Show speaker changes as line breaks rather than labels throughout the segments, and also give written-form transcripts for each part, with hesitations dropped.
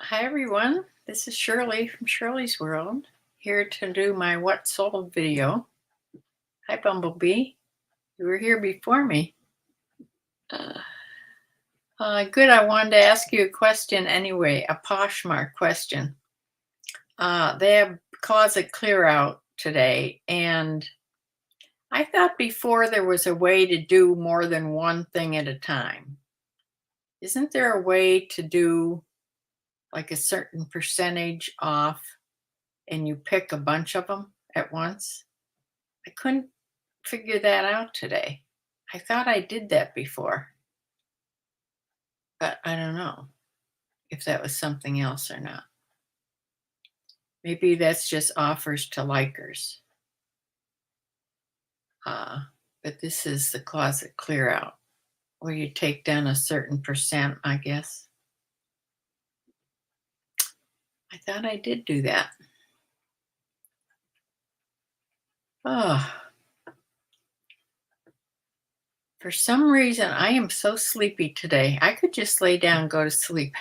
Hi everyone, this is Shirley from Shirley's World, here to do my What Sold video. Hi Bumblebee, you were here before me. Uh, Good, I wanted to ask you a question anyway, a Poshmark question. They have closet clear out today, and I thought before there was a way to do more than one thing at a time. Isn't there a way to do like a certain percentage off and you pick a bunch of them at once? I couldn't figure that out today. I thought I did that before, but I don't know if that was something else or not. Maybe that's just offers to likers. But this is the closet clear out where you take down a certain percent, I guess. I thought I did do that. Oh, for some reason, I am so sleepy today. I could just lay down and go to sleep.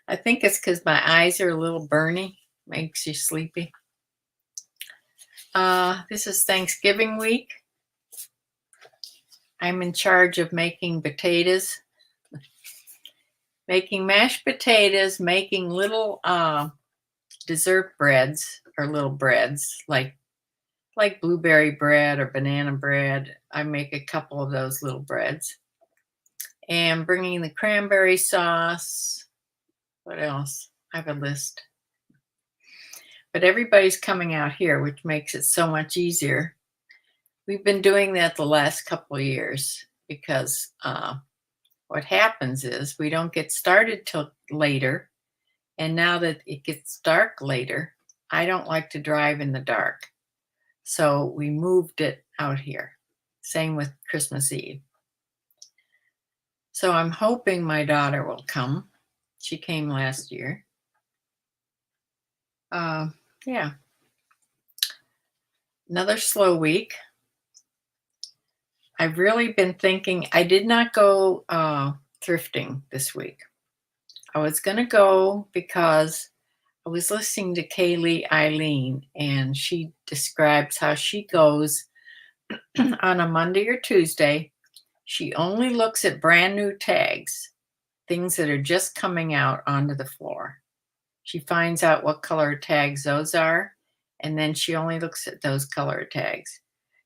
I think it's because my eyes are a little burny, makes you sleepy. This is Thanksgiving week. I'm in charge of making potatoes, making mashed potatoes, making little dessert breads or little breads like blueberry bread or banana bread. I make a couple of those little breads. And bringing the cranberry sauce. What else? I have a list. But everybody's coming out here, which makes it so much easier. We've been doing that the last couple of years because what happens is we don't get started till later. And now that it gets dark later, I don't like to drive in the dark. So we moved it out here. Same with Christmas Eve. So I'm hoping my daughter will come. She came last year. Yeah. Another slow week. I've really been thinking, I did not go thrifting this week. I was going to go because I was listening to Kaylee Eileen, and she describes how she goes on a Monday or Tuesday. She only looks at brand new tags, things that are just coming out onto the floor. She finds out what color tags those are, and then she only looks at those color tags.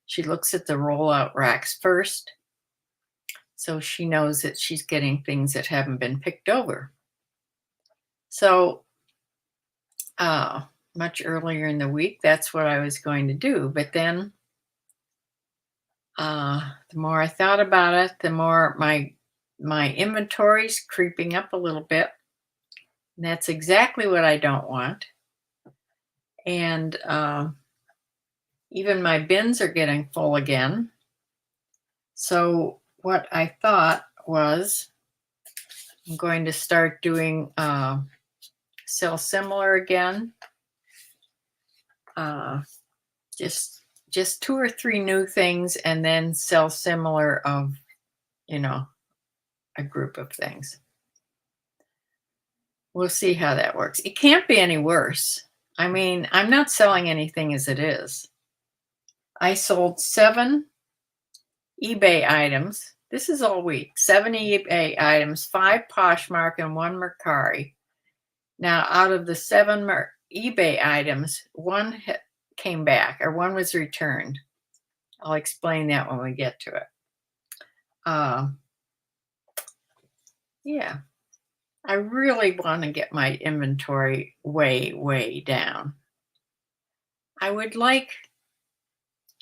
She looks at the rollout racks first, so she knows that she's getting things that haven't been picked over. So much earlier in the week, that's what I was going to do. But then the more I thought about it, the more my inventory's creeping up a little bit. And that's exactly what I don't want. And even my bins are getting full again. So what I thought was I'm going to start doing Sell Similar again. Just 2 or 3 new things, and then Sell Similar of, a group of things. We'll see how that works. It can't be any worse. I mean, I'm not selling anything as it is. I sold 7 eBay items. This is all week. 7 eBay items, 5 Poshmark, and 1 Mercari. Now, out of the 7 eBay items, 1 came back, or 1 was returned. I'll explain that when we get to it. Yeah, I really want to get my inventory way, way down. I would like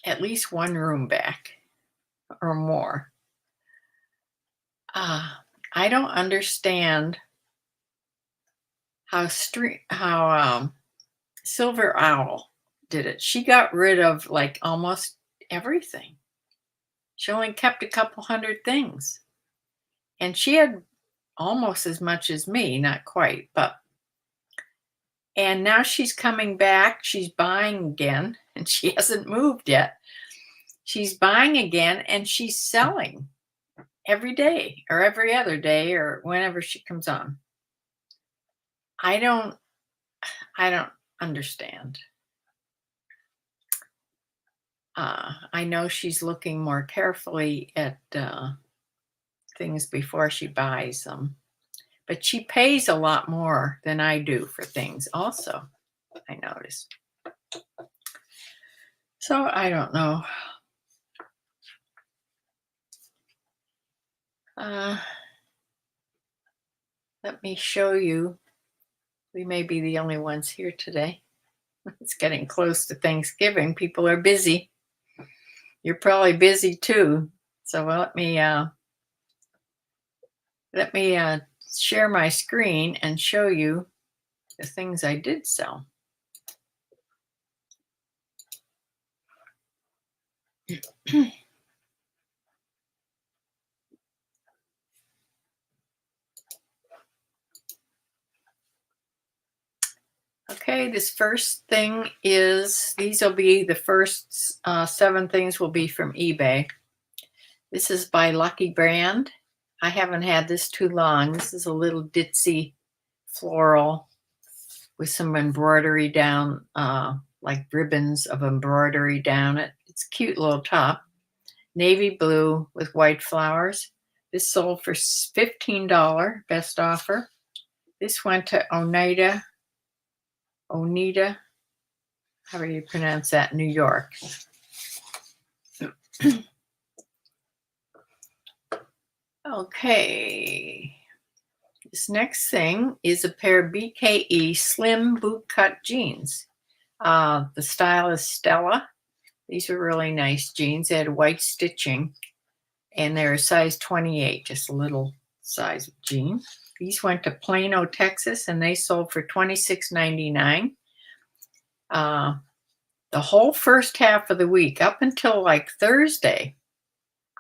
at least 1 room back or more. I don't understand how Silver Owl did it. She got rid of like almost everything. She only kept a couple hundred things. And she had almost as much as me, not quite, and now she's coming back. She's buying again, and she hasn't moved yet. She's buying again, and she's selling every day or every other day or whenever she comes on. I don't understand. I know she's looking more carefully at things before she buys them, but she pays a lot more than I do for things also, I noticed. So I don't know. Let me show you. We may be the only ones here today. It's getting close to Thanksgiving. People are busy. You're probably busy too. So let me share my screen and show you the things I did sell. Okay, this first thing is, these will be the first 7 things will be from eBay. This is by Lucky Brand. I haven't had this too long. This is a little ditzy floral with some embroidery down, like ribbons of embroidery down it. It's a cute little top. Navy blue with white flowers. This sold for $15, best offer. This went to Oneida, how do you pronounce that? New York. Okay. This next thing is a pair of BKE slim bootcut jeans. The style is Stella. These are really nice jeans. They had white stitching, and they're a size 28, just a little size of jean. These went to Plano, Texas, and they sold for $26.99. The whole first half of the week, up until like Thursday,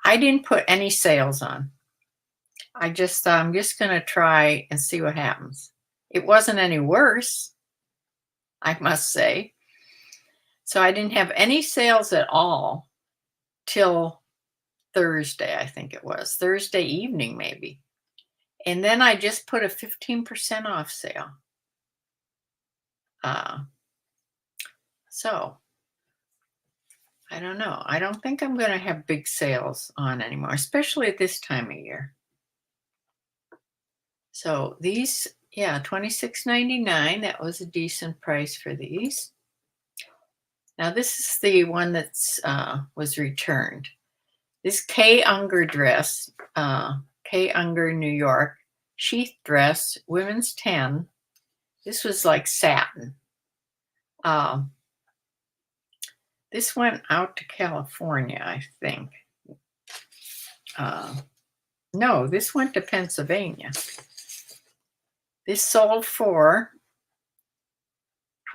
I didn't put any sales on. I'm just going to try and see what happens. It wasn't any worse, I must say. So I didn't have any sales at all till Thursday, I think it was. Thursday evening, maybe. And then I just put a 15% off sale. So I don't know. I don't think I'm going to have big sales on anymore, especially at this time of year. So these, yeah, $26.99. That was a decent price for these. Now this is the one that's was returned. This Kay Unger dress, Kay Unger, New York, sheath dress, women's 10. This was like satin. This went out to California, I think. No, this went to Pennsylvania. This sold for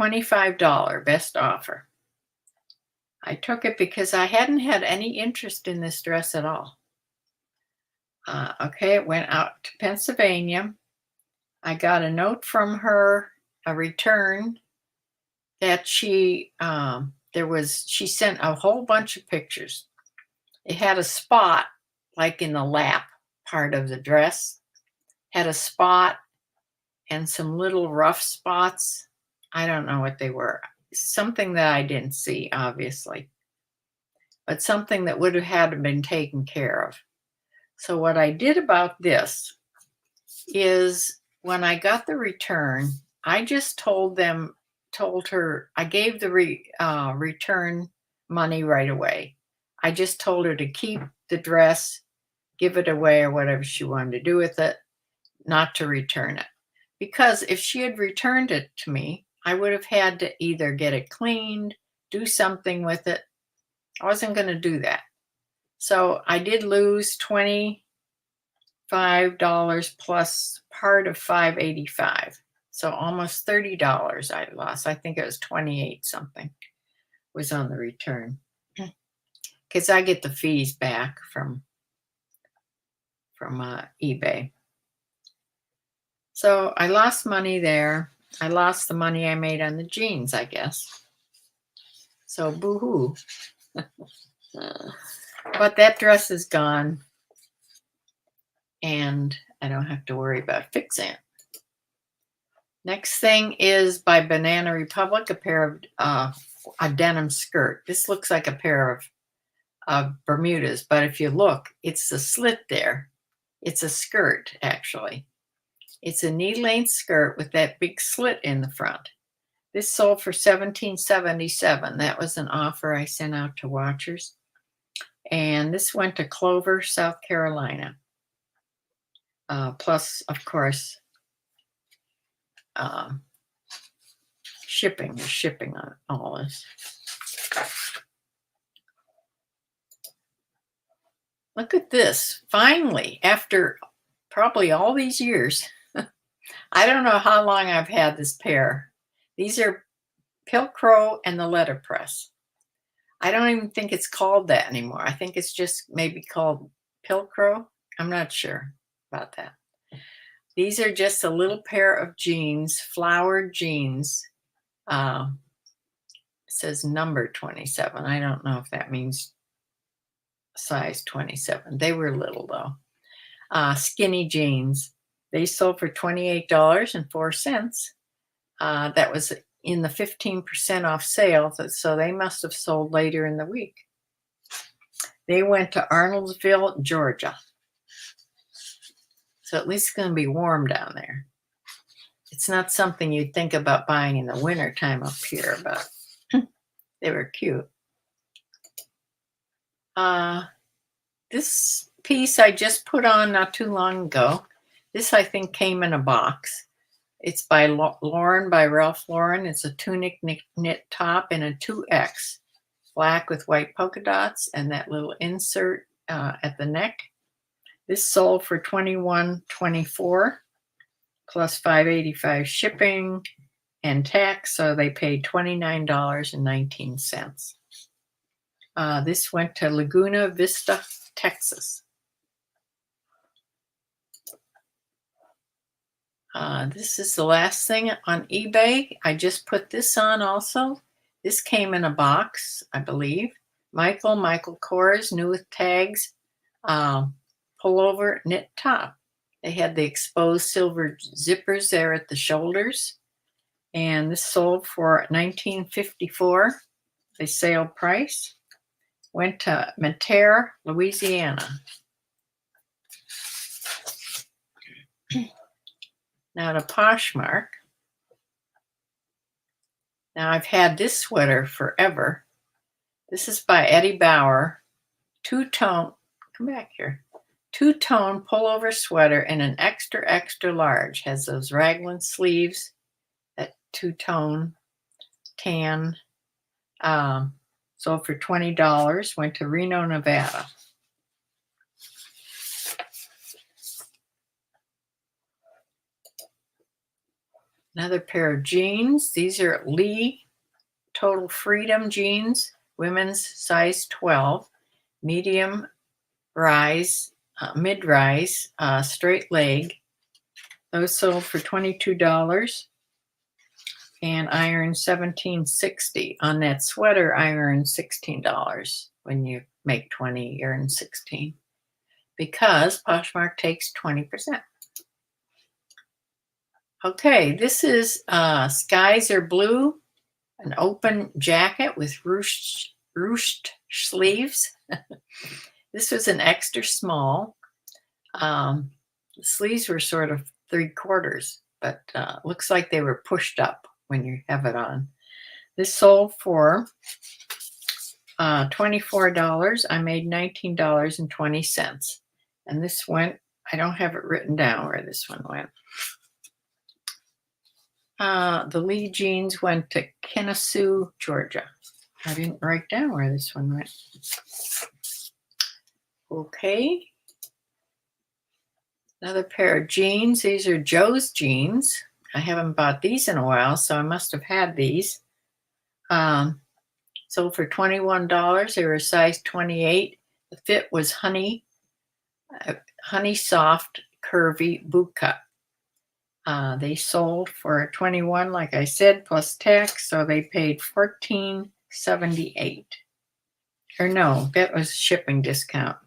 $25, best offer. I took it because I hadn't had any interest in this dress at all. Okay, it went out to Pennsylvania. I got a note from her, a return, that she sent a whole bunch of pictures. It had a spot, like in the lap part of the dress, had a spot and some little rough spots. I don't know what they were. Something that I didn't see, obviously, but something that would have had to been taken care of. So what I did about this is, when I got the return, I just told her, I gave the return money right away. I just told her to keep the dress, give it away, or whatever she wanted to do with it, not to return it. Because if she had returned it to me, I would have had to either get it cleaned, do something with it. I wasn't going to do that. So I did lose $25 plus part of $5.85. So almost $30 I lost. I think it was 28 something was on the return. Because I get the fees back from eBay. So I lost money there. I lost the money I made on the jeans, I guess. So boo-hoo. But that dress is gone, and I don't have to worry about fixing it. Next thing is by Banana Republic, a pair of a denim skirt. This looks like a pair of Bermudas, but if you look, it's the slit there. It's a skirt, actually. It's a knee-length skirt with that big slit in the front. This sold for $17.77. That was an offer I sent out to watchers. And this went to Clover, South Carolina. Plus, of course, shipping on all this. Look at this. Finally, after probably all these years, I don't know how long I've had this pair. These are Pilcrow and the letterpress. I don't even think it's called that anymore. I think it's just maybe called Pilcrow. I'm not sure about that. These are just a little pair of jeans, flowered jeans. It says number 27. I don't know if that means size 27. They were little though. Skinny jeans. They sold for $28.04. That was in the 15% off sale, so they must have sold later in the week. They went to Arnoldsville, Georgia. So at least it's going to be warm down there. It's not something you'd think about buying in the winter time up here, but they were cute. This piece I just put on not too long ago. This I think came in a box. It's by Lauren, by Ralph Lauren. It's a tunic knit top in a 2X. Black with white polka dots and that little insert at the neck. This sold for $21.24 plus $5.85 shipping and tax, so they paid $29.19. This went to Laguna Vista, Texas. This is the last thing on eBay. I just put this on also. This came in a box, I believe. Michael Kors, new with tags, pullover knit top. They had the exposed silver zippers there at the shoulders. And this sold for $19.54, the sale price. Went to Mater, Louisiana. Now to Poshmark. Now I've had this sweater forever. This is by Eddie Bauer. Two-tone, come back here. Two-tone pullover sweater in an extra, extra large. Has those raglan sleeves, that two-tone tan. Sold for $20. Went to Reno, Nevada. Another pair of jeans. These are Lee Total Freedom jeans, women's size 12, medium rise, mid-rise, straight leg. Those sold for $22 and iron $17.60. On that sweater, I earned $16. When you make 20, you earn 16 because Poshmark takes 20%. Okay, this is Skies Are Blue, an open jacket with ruched sleeves. This was an extra small. The sleeves were sort of 3/4, but looks like they were pushed up when you have it on. This sold for $24. I made $19.20. And this went, I don't have it written down where this one went. The Lee jeans went to Kennesaw, Georgia. I didn't write down where this one went. Okay. Another pair of jeans. These are Joe's jeans. I haven't bought these in a while, so I must have had these. Sold for $21. They were size 28. The fit was honey soft, curvy boot cut. They sold for $21, like I said, plus tax, so they paid $14.78. Or no, that was shipping discount.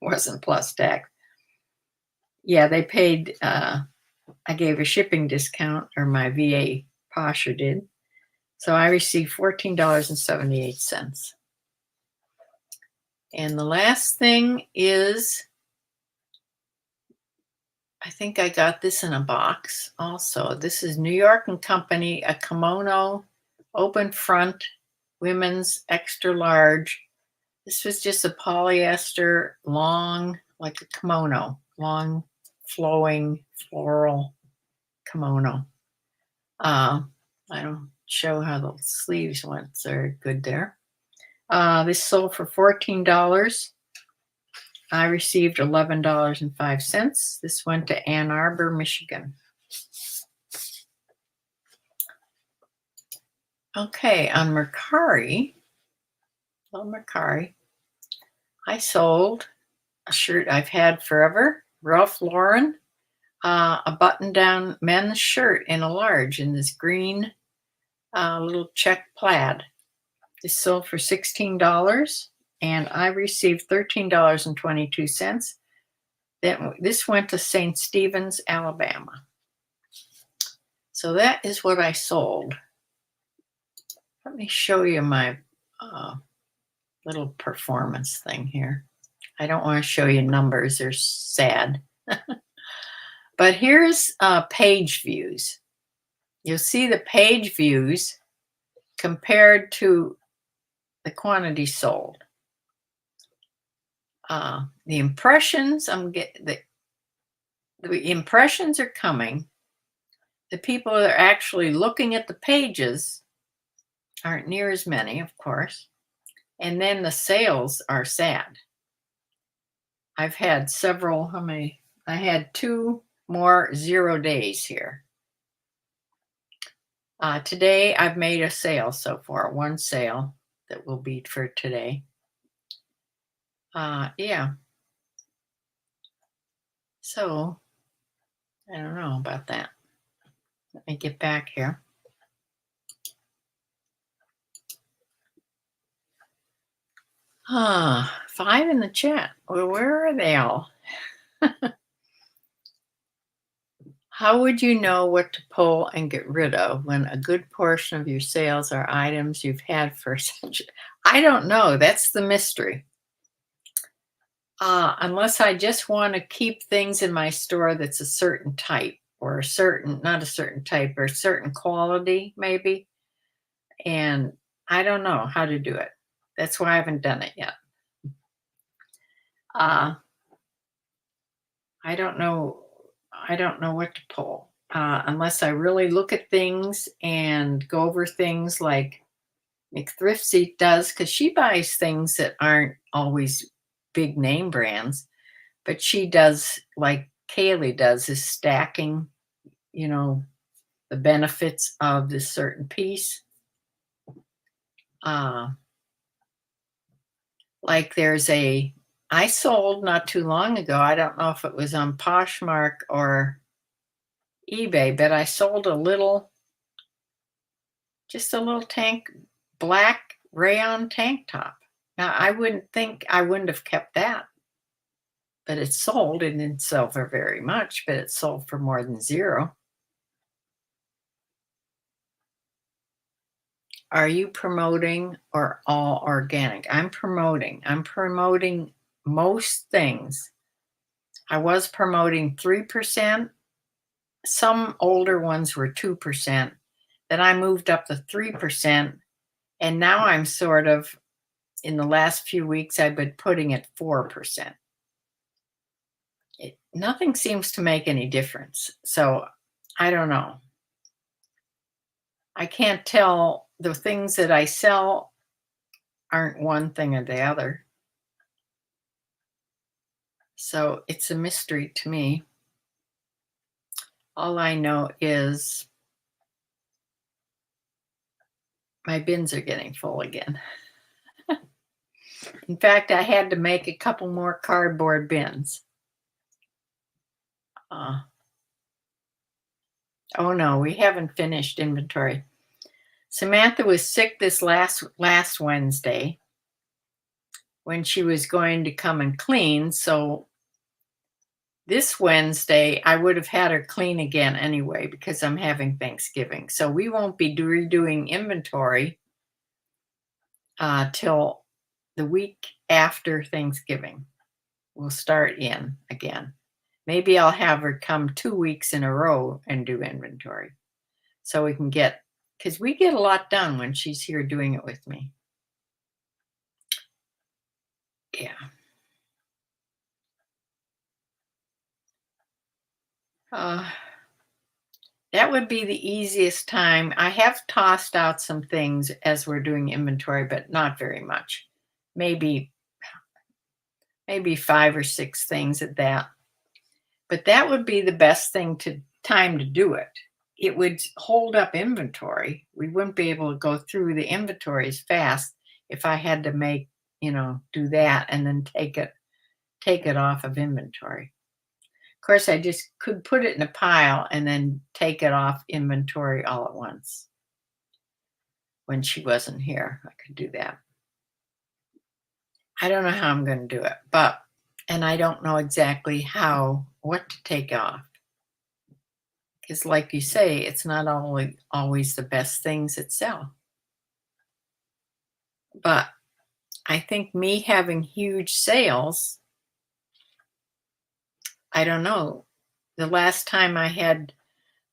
It wasn't plus tax. Yeah, they paid I gave a shipping discount, or my VA Pasha did. So I received $14.78. And the last thing is, I think I got this in a box also. This is New York & Company, a kimono, open front, women's extra large. This was just a polyester, long, like a kimono, long, flowing, floral kimono. I don't show how the sleeves went. They're good there. This sold for $14. I received $11.05. This went to Ann Arbor, Michigan. Okay, on Mercari, I sold a shirt I've had forever, Ralph Lauren, a button-down men's shirt in a large in this green little check plaid. This sold for $16, and I received $13.22. Then this went to St. Stephen's, Alabama. So that is what I sold. Let me show you my little performance thing here. I don't want to show you numbers, they're sad. But here's page views. You'll see the page views compared to the quantity sold. The impressions, the impressions are coming. The people that are actually looking at the pages aren't near as many, of course. And then the sales are sad. I've had several, how many? I had 2 more 0 days here. Today I've made a sale so far, 1 sale that will be for today. Yeah. So I don't know about that. Let me get back here. Ah, 5 in the chat. Well, where are they all? How would you know what to pull and get rid of when a good portion of your sales are items you've had for such? I don't know. That's the mystery. Unless I just want to keep things in my store that's a certain type, or a certain, not a certain type, or a certain quality, maybe. And I don't know how to do it. That's why I haven't done it yet. I don't know what to pull unless I really look at things and go over things like McThriftsy does, because she buys things that aren't always big name brands, but she does, like Kaylee does, is stacking, the benefits of this certain piece. Like I sold not too long ago, I don't know if it was on Poshmark or eBay, but I sold just a little black rayon tank top. Now, I wouldn't have kept that, but it sold. It didn't sell for very much, but it sold for more than 0. Are you promoting or all organic? I'm promoting most things. I was promoting 3%. Some older ones were 2%. Then I moved up to 3%. And now I'm sort of, in the last few weeks, I've been putting it 4%. Nothing seems to make any difference. So I don't know. I can't tell. The things that I sell aren't one thing or the other. So it's a mystery to me. All I know is my bins are getting full again. In fact, I had to make a couple more cardboard bins. Oh no, we haven't finished inventory. Samantha was sick this last Wednesday when she was going to come and clean, so This Wednesday, I would have had her clean again anyway because I'm having Thanksgiving. So we won't be redoing inventory till the week after Thanksgiving. We'll start in again. Maybe I'll have her come 2 weeks in a row and do inventory so we can get, because we get a lot done when she's here doing it with me. Yeah. Uh, that would be the easiest time. I have tossed out some things as we're doing inventory, but not very much. Maybe 5 or 6 things at that. But that would be the best time to do it. It would hold up inventory. We wouldn't be able to go through the inventories fast if I had to do that and then take it off of inventory. Of course, I just could put it in a pile and then take it off inventory all at once. When she wasn't here, I could do that. I don't know how I'm going to do it, and I don't know exactly what to take off. Because, like you say, it's not always the best things that sell. But I think me having huge sales, I don't know. The last time I had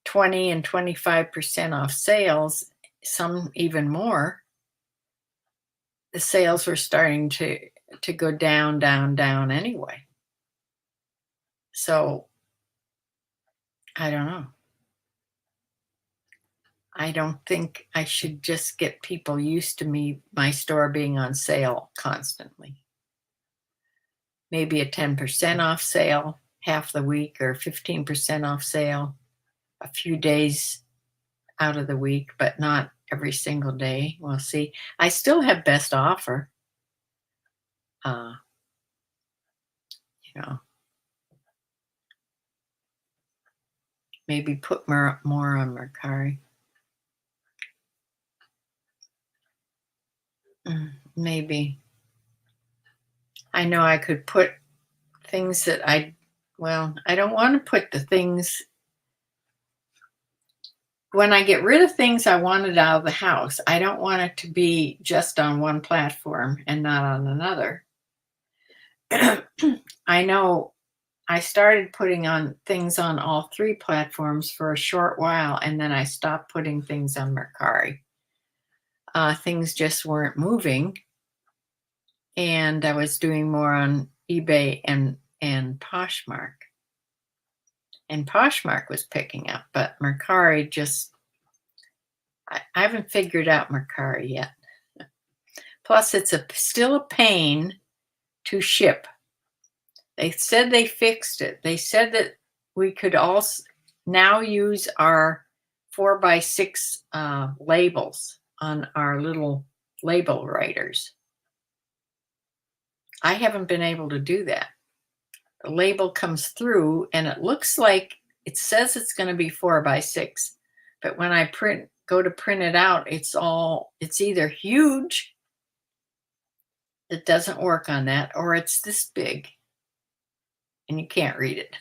20 and 25% off sales, some even more, the sales were starting to go down, down, down anyway. So I don't know. I don't think I should just get people used to my store being on sale constantly. Maybe a 10% off sale half the week or 15% off sale a few days out of the week, but not every single day. We'll see. I still have best offer. Uh, you know, maybe put more on Mercari. Maybe. I know I could put things that I don't want to put the things. When I get rid of things I wanted out of the house, I don't want it to be just on one platform and not on another. I know I started putting on things on all 3 platforms for a short while, and then I stopped putting things on Mercari. Things just weren't moving, and I was doing more on eBay and Poshmark. And Poshmark was picking up, but Mercari I haven't figured out Mercari yet. Plus, it's still a pain to ship. They said they fixed it. They said that we could also now use our 4x6 labels on our little label writers. I haven't been able to do that. The label comes through and it looks like it says it's going to be 4x6, but when I go to print it out, it's either huge, that doesn't work on that, or it's this big and you can't read it.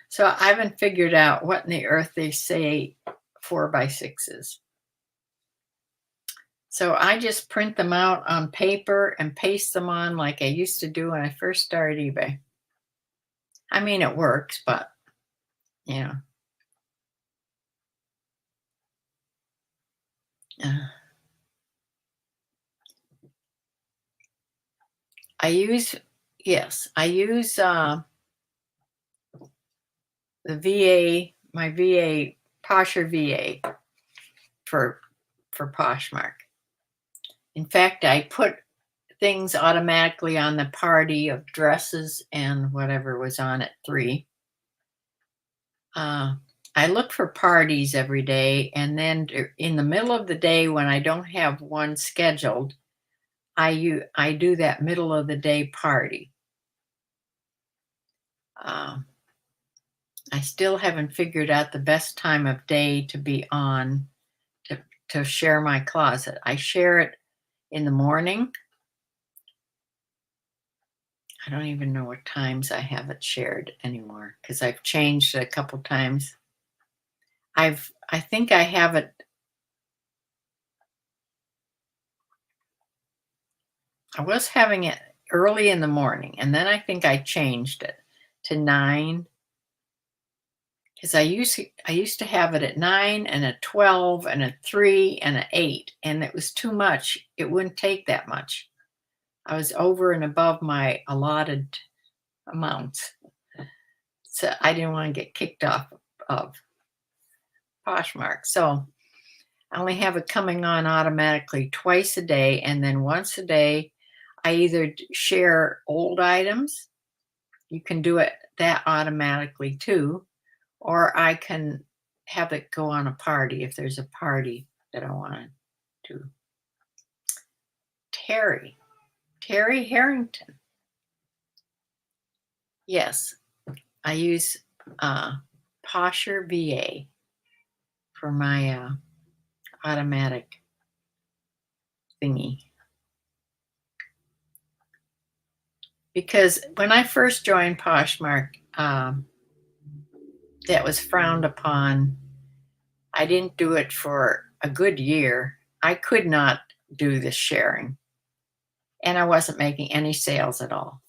So I haven't figured out what in the earth they say 4x6 is. So I just print them out on paper and paste them on like I used to do when I first started eBay. I mean, it works, but I use the VA, my VA, Posher VA for Poshmark. In fact, I put things automatically on the party of dresses and whatever was on at 3. I look for parties every day, and then in the middle of the day when I don't have one scheduled, I do that middle of the day party. I still haven't figured out the best time of day to be on to share my closet. I share it in the morning. I don't even know what times I have it shared anymore because I've changed it a couple times. I think I have it. I was having it early in the morning, and then I think I changed it to 9 because I used to have it at 9 and at 12 and at 3 and at 8, and it was too much. It wouldn't take that much. I was over and above my allotted amount. So I didn't want to get kicked off of Poshmark. So I only have it coming on automatically twice a day, and then once a day, I either share old items. You can do it that automatically too, or I can have it go on a party if there's a party that I want to do. Terry Harrington. Yes, I use Posher VA for my automatic thingy. Because when I first joined Poshmark, that was frowned upon. I didn't do it for a good year. I could not do the sharing, and I wasn't making any sales at all.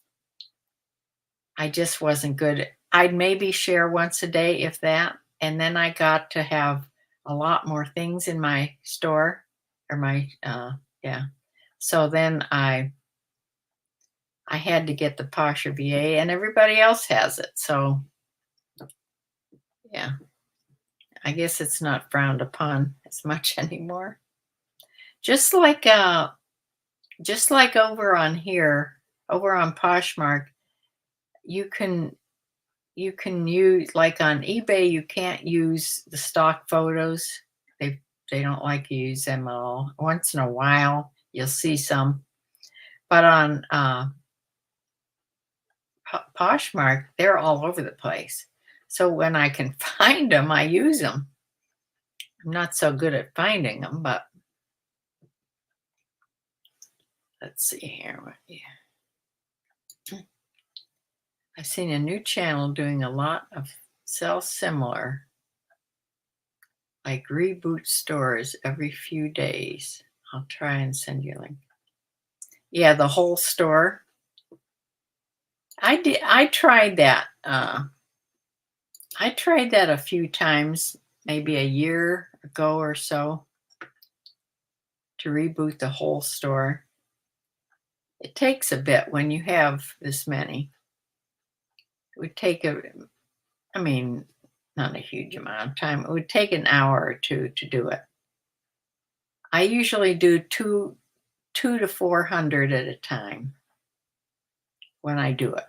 I just wasn't good. I'd maybe share once a day, if that, and then I got to have a lot more things in my store or my yeah. So then I had to get the Posher VA, and everybody else has it. So yeah, I guess it's not frowned upon as much anymore. Just like over on here, over on Poshmark, you can use, like on eBay, you can't use the stock photos. They don't like you use them at all. Once in a while, you'll see some, but on Poshmark, they're all over the place. So when I can find them, I use them. I'm not so good at finding them, but let's see here. Yeah. I've seen a new channel doing a lot of sell similar, like reboot stores every few days. I'll try and send you a link. Yeah, the whole store. I tried that. I tried that a few times, maybe a year ago or so, to reboot the whole store. It takes a bit when you have this many. It would take not a huge amount of time. It would take an hour or two to do it. I usually do two to 400 at a time when I do it.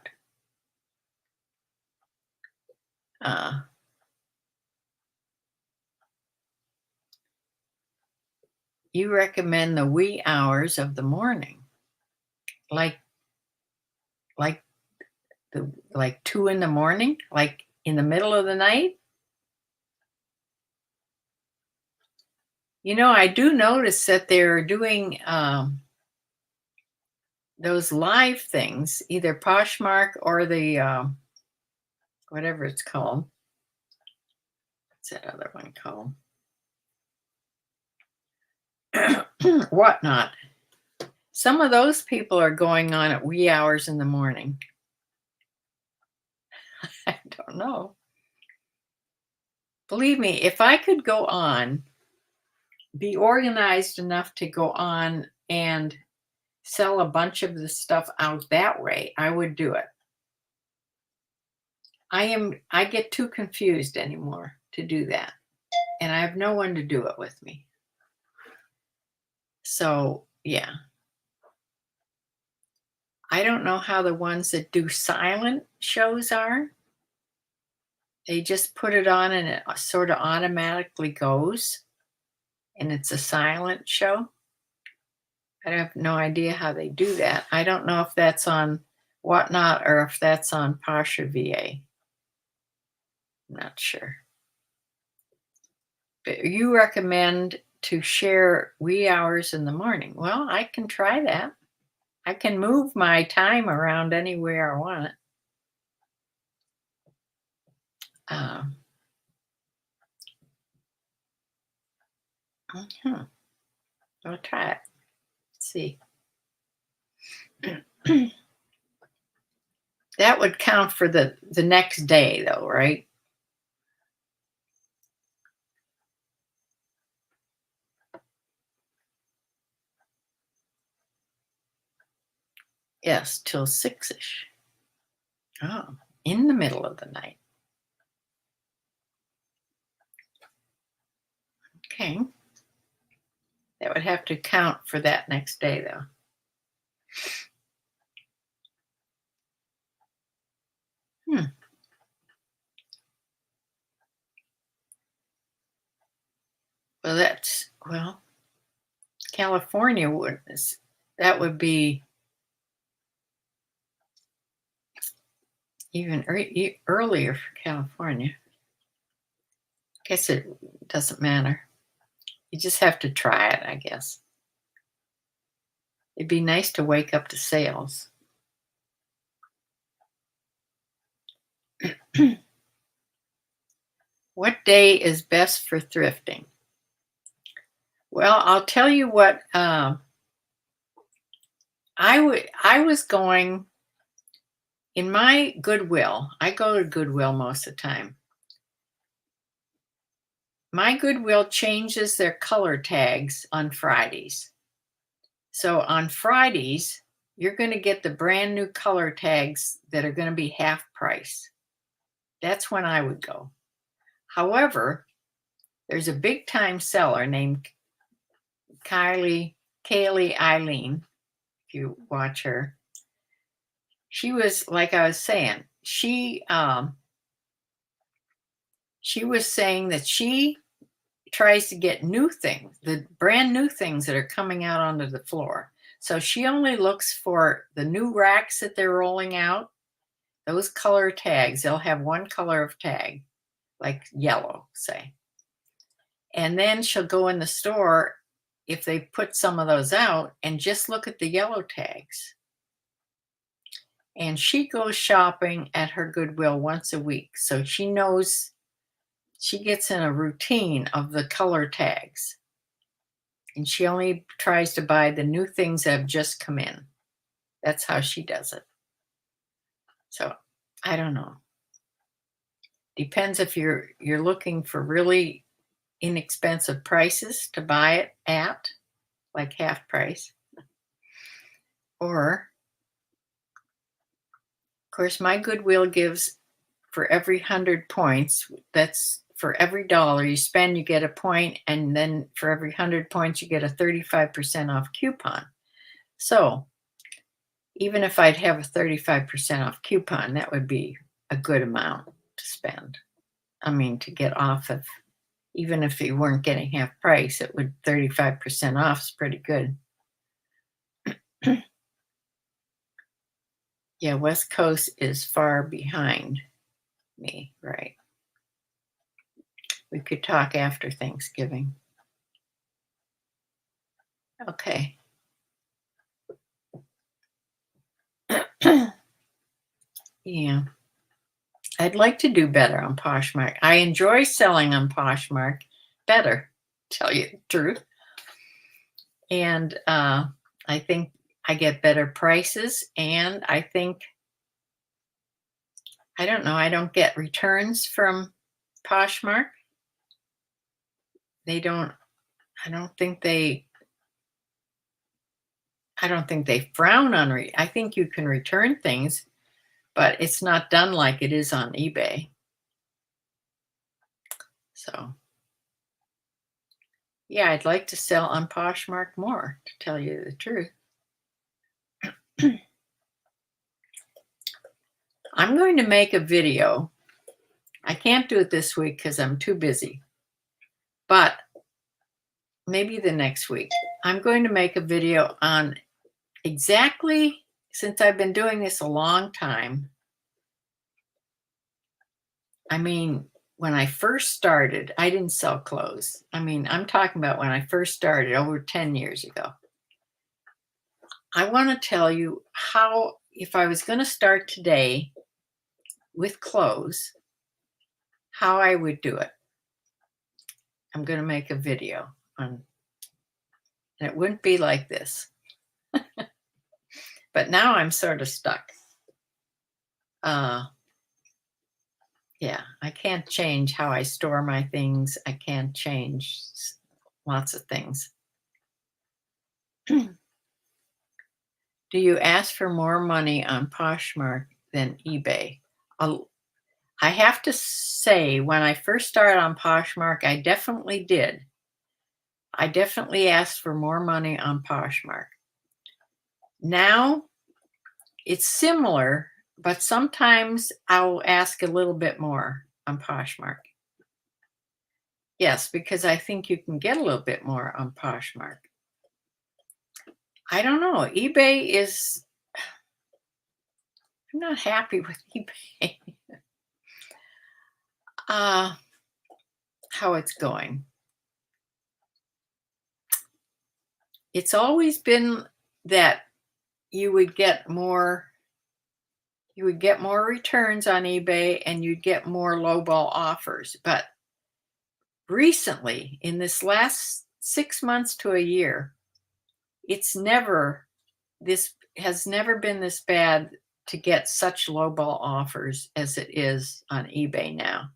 You recommend the wee hours of the morning, like 2 in the morning, like in the middle of the night. I do notice that they're doing those live things, either Poshmark or the whatever it's called. What's that other one called? Whatnot. Some of those people are going on at wee hours in the morning. I don't know. Believe me, if I could go on, be organized enough to go on and sell a bunch of the stuff out that way, I would do it. I get too confused anymore to do that, and I have no one to do it with me. So yeah, I don't know how the ones that do silent shows are. They just put it on and it sort of automatically goes, and it's a silent show. I have no idea how they do that. I don't know if that's on Whatnot or if that's on Posher VA. I'm not sure. But you recommend to share wee hours in the morning. Well, I can try that. I can move my time around anywhere I want it. Um, I'll try it. Let's see. That would count for the next day, though, right? Yes, till 6-ish. Oh, in the middle of the night. Okay. That would have to count for that next day, though. Well, California that would be even earlier for California. Guess it doesn't matter. You just have to try it, I guess. It'd be nice to wake up to sales. What day is best for thrifting? Well, I'll tell you what. I was going in my Goodwill. I go to Goodwill most of the time. My Goodwill changes their color tags on Fridays. So on Fridays, you're going to get the brand new color tags that are going to be half price. That's when I would go. However, there's a big time seller named Kaylee Eileen. If you watch her, she was, like I was saying, she was saying that she tries to get new things, the brand new things that are coming out onto the floor. So she only looks for the new racks that they're rolling out, those color tags. They'll have one color of tag, like yellow, say. And then she'll go in the store if they put some of those out and just look at the yellow tags. And she goes shopping at her Goodwill once a week. So she knows, she gets in a routine of the color tags. And she only tries to buy the new things that have just come in. That's how she does it. So I don't know. Depends if you're looking for really inexpensive prices to buy it at, like half price. Or, of course, my Goodwill gives for every 100 points, that's for every dollar you spend, you get a point, and then for every 100 points, you get a 35% off coupon. So even if I'd have a 35% off coupon, that would be a good amount to spend. I mean, to get off of, even if you weren't getting half price, it would 35% off is pretty good. Yeah, West Coast is far behind me, right? We could talk after Thanksgiving. Okay. Yeah. I'd like to do better on Poshmark. I enjoy selling on Poshmark better, tell you the truth. And I think I get better prices, and I think, I don't know, I don't get returns from Poshmark. They don't, I don't think they frown on I think you can return things, but it's not done like it is on eBay. So yeah, I'd like to sell on Poshmark more, to tell you the truth. I'm going to make a video. I can't do it this week because I'm too busy, but maybe the next week. I'm going to make a video on exactly, since I've been doing this a long time. I mean, when I first started, I didn't sell clothes. I mean, I'm talking about when I first started over 10 years ago. I want to tell you how, if I was going to start today with clothes, how I would do it. I'm going to make a video on, and it wouldn't be like this. But now I'm sort of stuck. Yeah, I can't change how I store my things. I can't change lots of things. Do you ask for more money on Poshmark than eBay? I have to say, when I first started on Poshmark, I definitely did. I definitely asked for more money on Poshmark. Now it's similar, but sometimes I'll ask a little bit more on Poshmark. Yes, because I think you can get a little bit more on Poshmark. I don't know. eBay is, I'm not happy with eBay. How it's going. It's always been that you would get more returns on eBay and you'd get more lowball offers. But recently, in this last 6 months to a year, has never been this bad to get such lowball offers as it is on eBay now.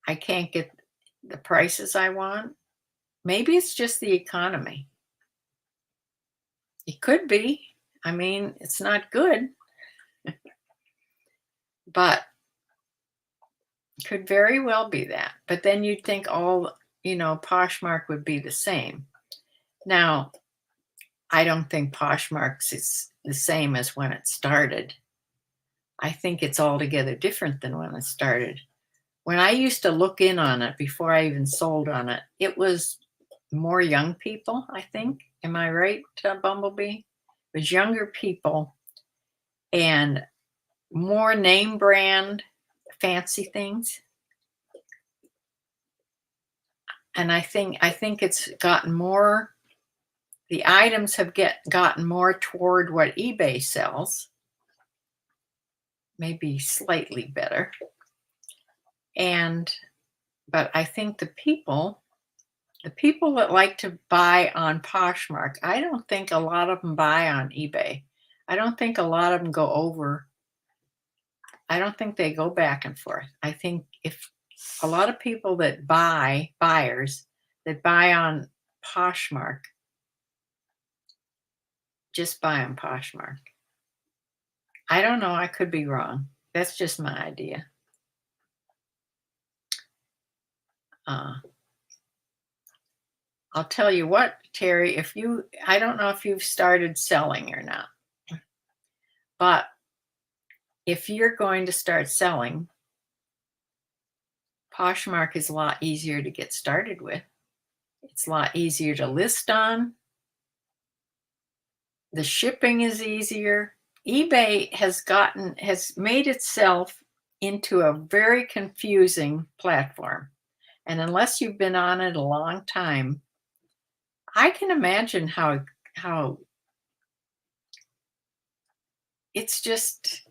I can't get the prices I want. Maybe it's just the economy. It could be. I mean, it's not good, but it could very well be that. But then you'd think Poshmark would be the same. Now, I don't think Poshmark's is the same as when it started. I think it's altogether different than when it started. When I used to look in on it before I even sold on it, it was more young people, I think. Am I right, Bumblebee? It was younger people and more name brand fancy things. And I think it's gotten more, the items have gotten more toward what eBay sells, maybe slightly better. But I think the people that like to buy on Poshmark, I don't think a lot of them buy on eBay. I don't think a lot of them go over. I don't think they go back and forth. I think if a lot of people that buyers that buy on Poshmark, just buy on Poshmark. I don't know. I could be wrong. That's just my idea. I'll tell you what, Terry, I don't know if you've started selling or not, but if you're going to start selling, Poshmark is a lot easier to get started with. It's a lot easier to list on. The shipping is easier. eBay has made itself into a very confusing platform. And unless you've been on it a long time, I can imagine how it's just,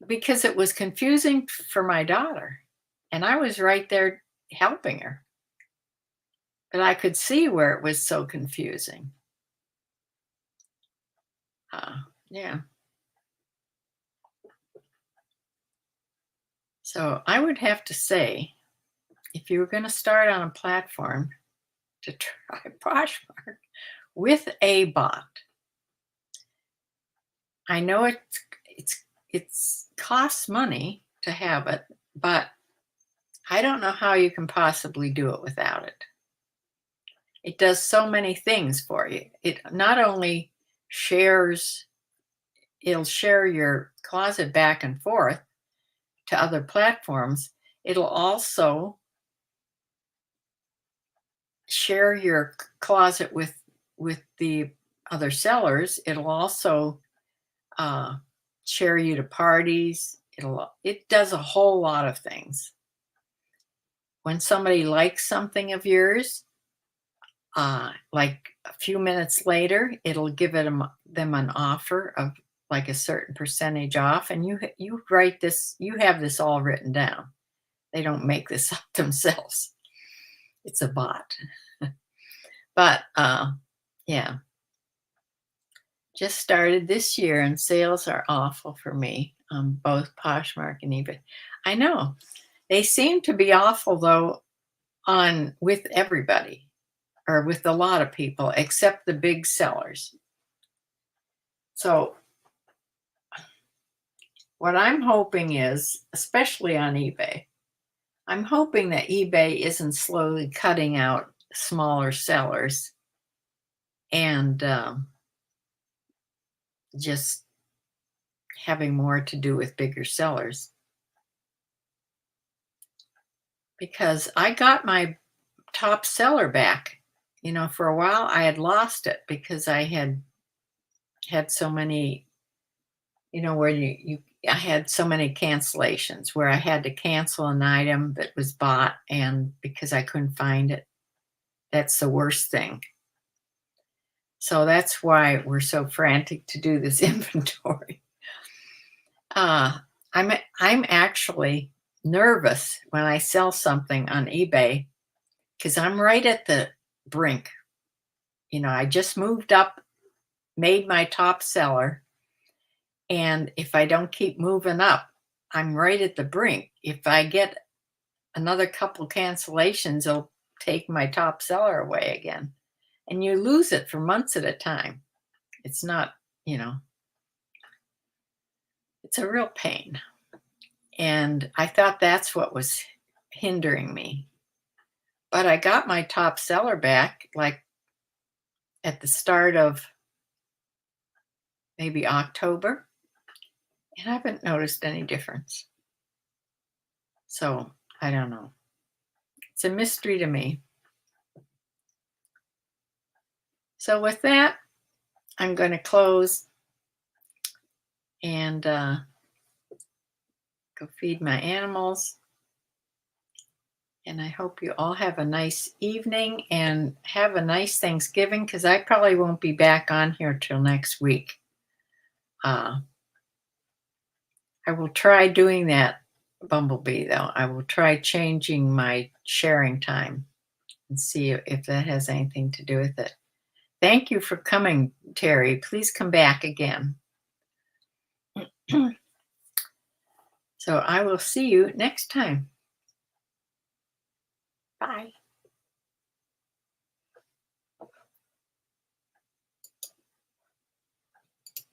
because it was confusing for my daughter and I was right there helping her. But I could see where it was so confusing. Yeah. So I would have to say, if you were going to start on a platform, to try Poshmark with a bot. I know it's costs money to have it, but I don't know how you can possibly do it without it. It does so many things for you. It not only it'll share your closet back and forth to other platforms. It'll also share your closet with the other sellers. It'll also share you to parties. It does a whole lot of things. When somebody likes something of yours, like a few minutes later, it'll give them an offer of like a certain percentage off, and you write this. You have this all written down. They don't make this up themselves. It's a bot. But yeah, just started this year, and sales are awful for me on both Poshmark and eBay. I know they seem to be awful though on with everybody or with a lot of people except the big sellers. So what I'm hoping is, especially on eBay, I'm hoping that eBay isn't slowly cutting out smaller sellers and just having more to do with bigger sellers. Because I got my top seller back. You know, for a while I had lost it because I had so many, you know, where I had so many cancellations where I had to cancel an item that was bought and because I couldn't find it. That's the worst thing. So that's why we're so frantic to do this inventory. I'm actually nervous when I sell something on eBay because I'm right at the brink. You know, I just moved up, made my top seller, and if I don't keep moving up, I'm right at the brink. If I get another couple cancellations, it'll take my top seller away again. And you lose it for months at a time. It's not, you know, it's a real pain. And I thought that's what was hindering me. But I got my top seller back like at the start of maybe October, and I haven't noticed any difference. So I don't know. It's a mystery to me. So with that, I'm going to close and go feed my animals. And I hope you all have a nice evening and have a nice Thanksgiving because I probably won't be back on here till next week. I will try doing that, Bumblebee, though. I will try changing my sharing time and see if that has anything to do with it. Thank you for coming, Terry. Please come back again. So I will see you next time. Bye.